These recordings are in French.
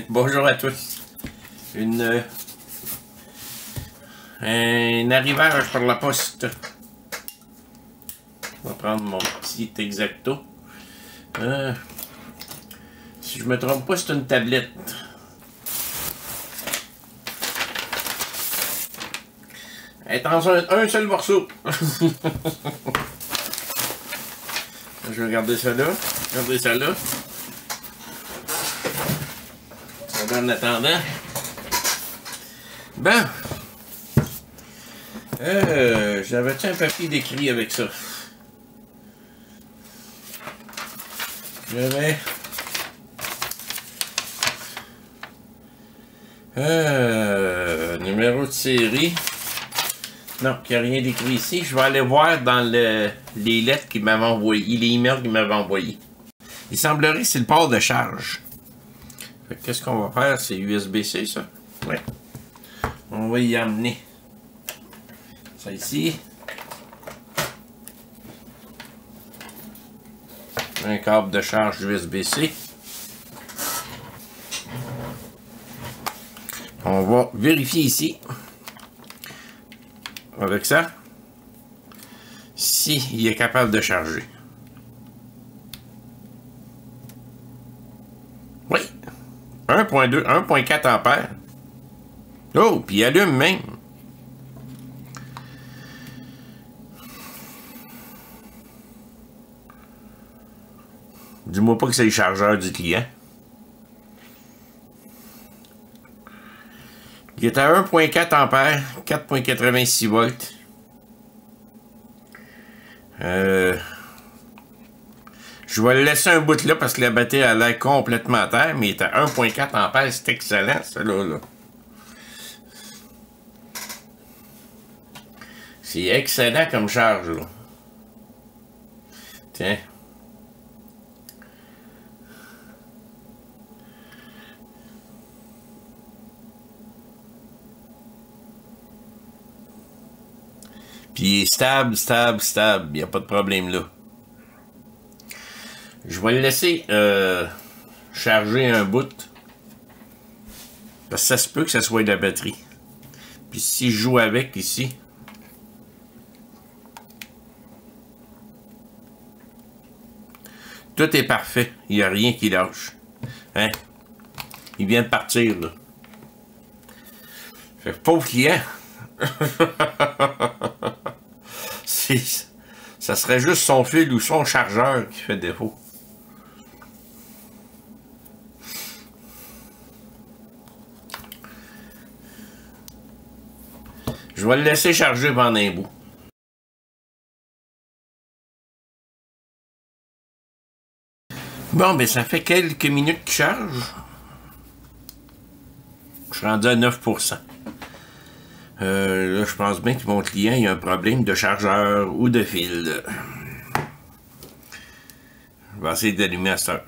Bonjour à tous. Un arrivage par la poste. Je vais prendre mon petit Exacto. Si je me trompe pas, c'est une tablette. Elle est dans un seul morceau. Je vais regarder ça là. Regardez ça là. Ça va en attendant. Ben. J'avais-tu un papier d'écrit avec ça? J'avais... numéro de série. Non, il n'y a rien d'écrit ici. Je vais aller voir dans les lettres qu'il m'avait envoyées, les emails qu'il m'avait envoyés. Il semblerait que c'est le port de charge. Qu'est-ce qu'on va faire? C'est USB-C, ça? Oui. On va y amener. Ça ici. Un câble de charge USB-C. On va vérifier ici. Avec ça. Si il est capable de charger. Oui. 1.2, 1.4 ampères. Oh, puis il allume même. Dis-moi pas que c'est le chargeur du client. Il est à 1.4 ampères, 4.86 volts. Je vais le laisser un bout là parce que la batterie a l'air complètement à terre, mais il est à 1.4 ampères, c'est excellent, ça là. C'est excellent comme charge, là. Tiens. Puis il est stable. Il n'y a pas de problème là. Je vais le laisser charger un bout. Parce que ça se peut que ça soit de la batterie. Puis si je joue avec ici. Tout est parfait. Il n'y a rien qui lâche. Hein? Il vient de partir là. Fait que pauvre client. Ça serait juste son fil ou son chargeur qui fait défaut. Je vais le laisser charger pendant un bout. Bon, ben ça fait quelques minutes qu'il charge. Je suis rendu à 9%. Là, je pense bien que mon client il a un problème de chargeur ou de fil. Je vais essayer d'allumer à ça.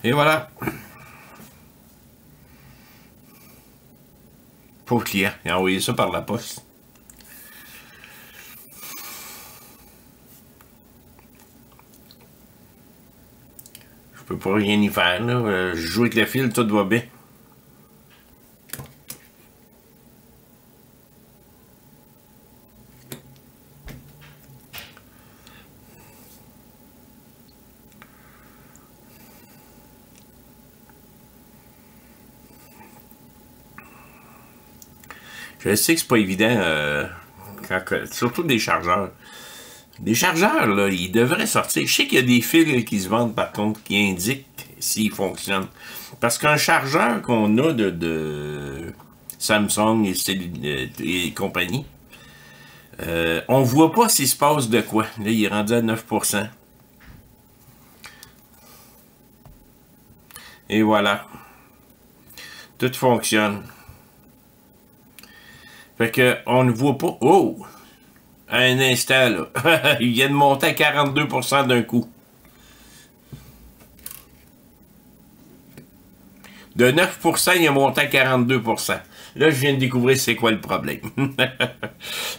Et voilà. Pauvre client, il a envoyé ça par la poste. Je peux pas rien y faire, là. Je joue avec le fil, tout va bien. Je sais que c'est pas évident, surtout des chargeurs. Des chargeurs, là, ils devraient sortir. Je sais qu'il y a des fils qui se vendent, par contre, qui indiquent s'ils fonctionnent. Parce qu'un chargeur qu'on a de Samsung et compagnie, on voit pas s'il se passe de quoi. Là, il est rendu à 9%. Et voilà. Tout fonctionne. Fait que on ne voit pas. Oh! Un instant, là. Il vient de monter à 42% d'un coup. De 9%, il est monté à 42%. Là, je viens de découvrir c'est quoi le problème.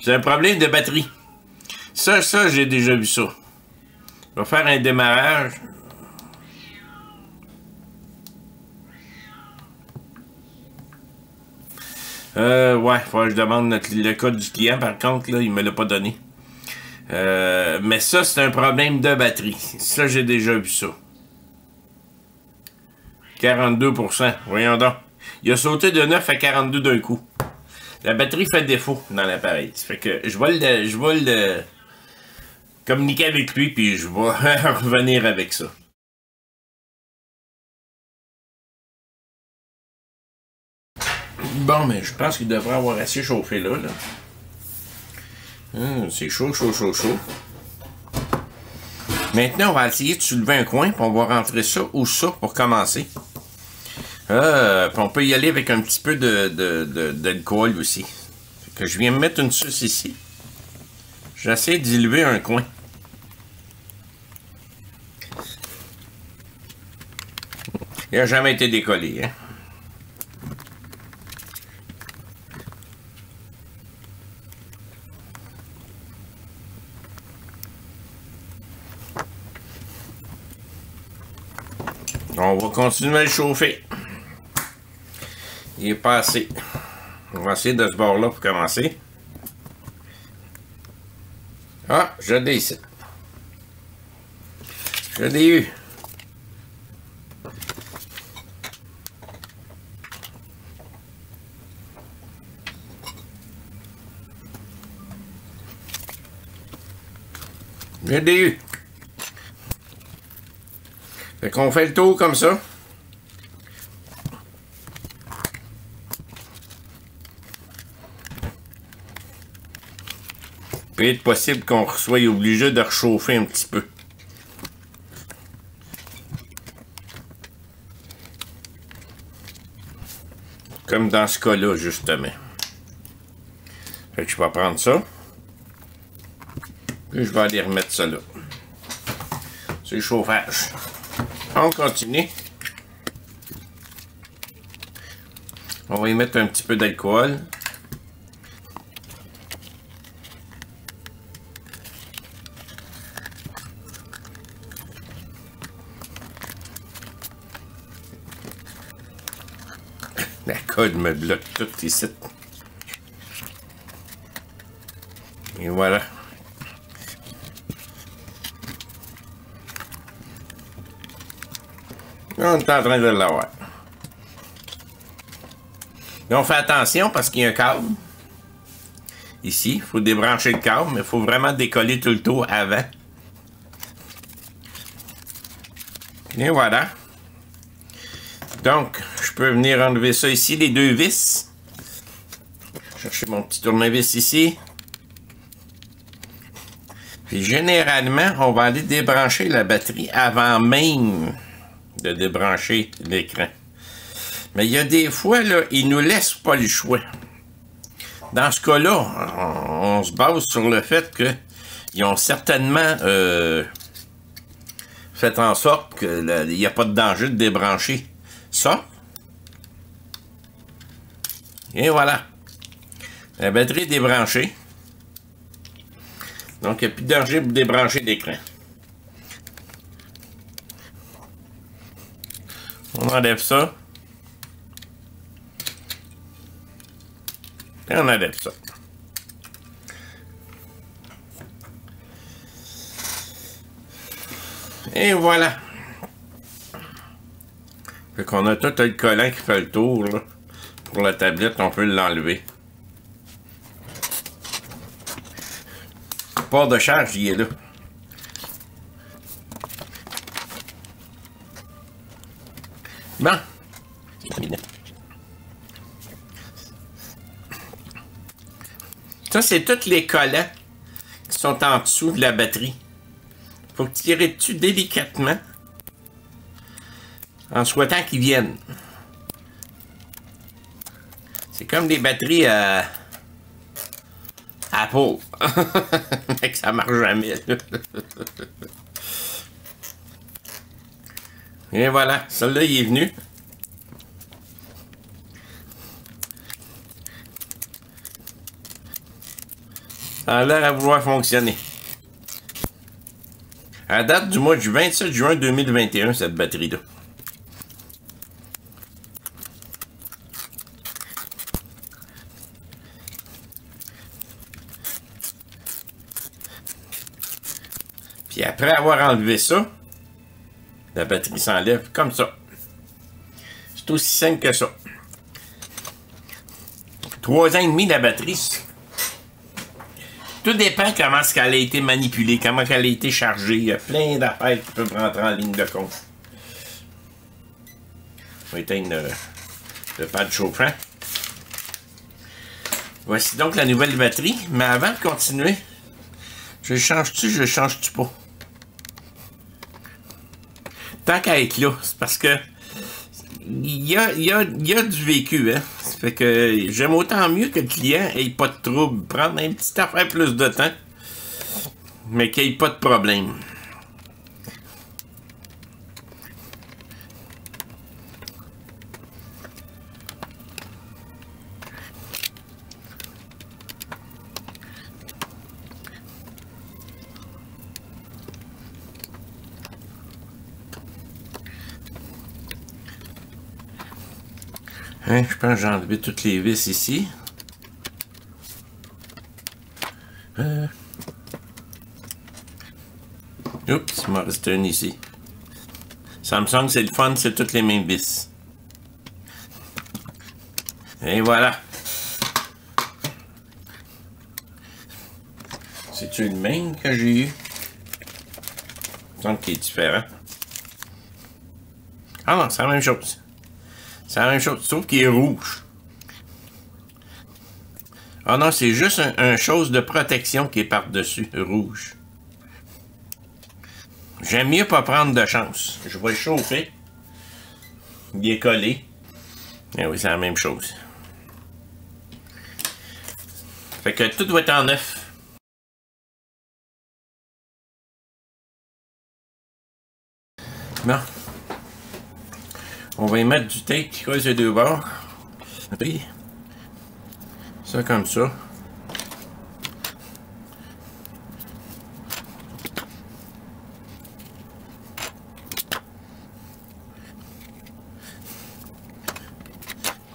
C'est un problème de batterie. Ça, j'ai déjà vu ça. Je vais faire un démarrage. Ouais, il faut que je demande le code du client. Par contre, là, il me l'a pas donné. Mais ça, c'est un problème de batterie. Ça, j'ai déjà vu ça. 42%. Voyons donc. Il a sauté de 9 à 42 d'un coup. La batterie fait défaut dans l'appareil. Ça fait que je vais le communiquer avec lui, puis je vais revenir avec ça. Bon, mais je pense qu'il devrait avoir assez chauffé là. C'est chaud, chaud, chaud, chaud. Maintenant, on va essayer de soulever un coin, puis on va rentrer ça ou ça pour commencer. Puis on peut y aller avec un petit peu d'alcool aussi. Fait que je viens me mettre une suce ici. J'essaie d'y lever un coin. Il n'a jamais été décollé, hein. On va continuer à le chauffer. Il est pas assez. On va essayer de ce bord-là pour commencer. Ah, je l'ai ici. Je l'ai eu. Je l'ai eu. Fait qu'on fait le tour comme ça. Il peut être possible qu'on soit obligé de réchauffer un petit peu. Comme dans ce cas-là, justement. Fait que je vais prendre ça. Puis je vais aller remettre ça là. C'est le chauffage. On continue. On va y mettre un petit peu d'alcool. La colle me bloque tout ici. Et voilà. On est en train de l'avoir. Là, on fait attention parce qu'il y a un câble. Ici, il faut débrancher le câble, mais il faut vraiment décoller tout le tour avant. Et voilà. Donc, je peux venir enlever ça ici, les deux vis. Chercher mon petit tournevis ici. Puis généralement, on va aller débrancher la batterie avant même de débrancher l'écran. Mais il y a des fois, là, ils nous laissent pas le choix. Dans ce cas-là, on se base sur le fait qu'ils ont certainement fait en sorte qu'il n'y a pas de danger de débrancher ça. Et voilà. La batterie est débranchée. Donc, il n'y a plus de danger pour débrancher l'écran. On enlève ça. Et on enlève ça. Et voilà. Fait qu'on a tout le collant qui fait le tour, là. Pour la tablette, on peut l'enlever. Le port de charge, il est là. Bon. Ça, c'est tous les collants qui sont en dessous de la batterie. Faut tirer dessus délicatement en souhaitant qu'ils viennent. C'est comme des batteries Apple. Mais que ça marche jamais. Et voilà, celui-là, il est venu. Ça a l'air à vouloir fonctionner. Elle date du mois du 27 juin 2021, cette batterie-là. Puis après avoir enlevé ça, la batterie s'enlève comme ça. C'est aussi simple que ça. 3 ans et demi la batterie. Tout dépend comment est-ce qu'elle a été manipulée, comment elle a été chargée. Il y a plein d'affaires qui peuvent rentrer en ligne de compte. On va éteindre le pad chauffant. Voici donc la nouvelle batterie. Mais avant de continuer, je change-tu pas? Tant qu'à être là, c'est parce que il y a du vécu, hein. Ça fait que j'aime autant mieux que le client ait pas de trouble. Prendre un petit affaire plus de temps, mais qu'il n'y ait pas de problème. Hein, je pense que j'ai enlevé toutes les vis ici. Oups, il m'en reste une ici. Samsung, c'est le fun, c'est toutes les mêmes vis. Et voilà. C'est-tu le même que j'ai eu? Il me semble qu'il est différent. Ah non, c'est la même chose. C'est la même chose, sauf qu'il est rouge. Ah non, c'est juste un chose de protection qui est par-dessus, rouge. J'aime mieux pas prendre de chance. Je vais le chauffer. Il est collé. Et oui, c'est la même chose. Fait que tout doit être en neuf. Bon. On va y mettre du tape qui creuse les deux bords. Puis, ça comme ça.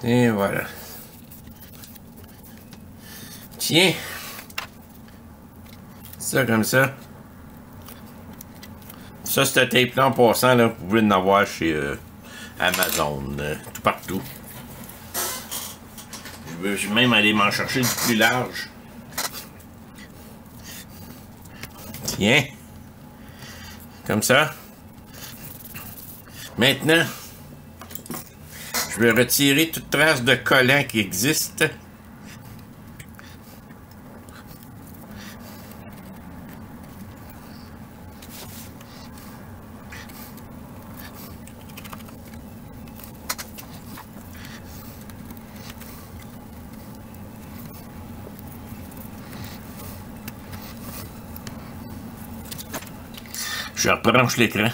Et voilà. Tiens. Ça comme ça. Ça, ce tape-là en passant, là, vous pouvez en avoir chez Amazon, tout partout. Je vais même aller m'en chercher du plus large. Tiens. Comme ça. Maintenant, je vais retirer toute trace de collant qui existe. Je rebranche l'écran.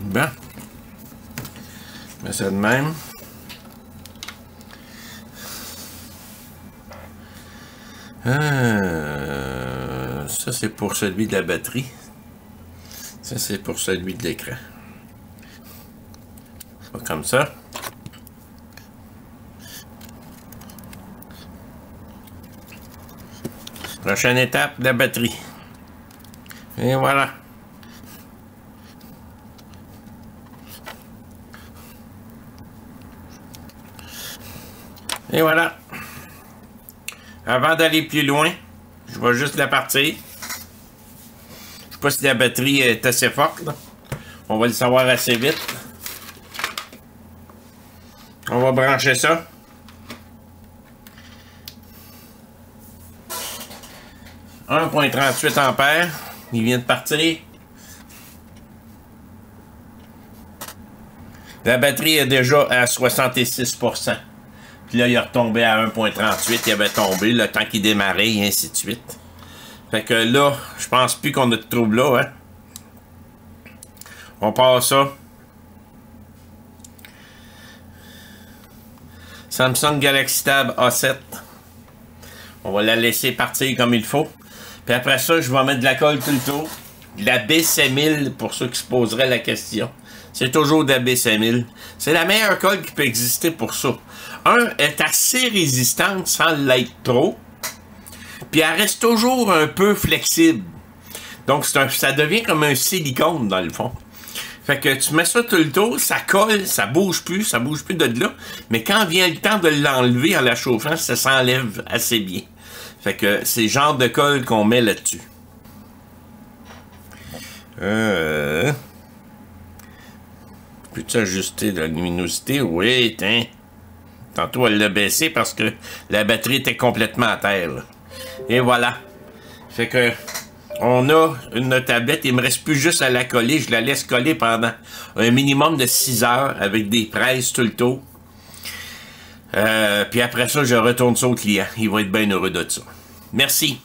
Bon. Je mets ça de même. Ça, c'est pour celui de la batterie. Ça, c'est pour celui de l'écran. Comme ça. Prochaine étape, la batterie. Et voilà. Et voilà. Avant d'aller plus loin, je vais juste la partir. Je sais pas si la batterie est assez forte, là. On va le savoir assez vite. On va brancher ça. « 1,38 ampères. Il vient de partir. La batterie est déjà à 66%. Puis là, il est retombé à 1,38. Il avait tombé le temps qu'il démarrait et ainsi de suite. Fait que là, je pense plus qu'on a de trouble là. Hein? On passe ça Samsung Galaxy Tab A7. On va la laisser partir comme il faut. Puis après ça, je vais mettre de la colle tout le tour. De la BC1000 pour ceux qui se poseraient la question. C'est toujours de la BC1000. C'est la meilleure colle qui peut exister pour ça. Elle est assez résistante sans l'être trop. Puis elle reste toujours un peu flexible. Donc ça devient comme un silicone dans le fond. Fait que tu mets ça tout le tour, ça colle, ça bouge plus de là. Mais quand vient le temps de l'enlever en la chauffant, ça s'enlève assez bien. Fait que c'est le genre de colle qu'on met là-dessus. Peux-tu ajuster la luminosité? Oui, tiens. Tantôt, elle l'a baissé parce que la batterie était complètement à terre. Là. Et voilà. Fait que on a une tablette. Il me reste plus juste à la coller. Je la laisse coller pendant un minimum de 6 heures avec des presses tout le tour. Puis après ça, je retourne ça au client. Il va être bien heureux de ça. Merci.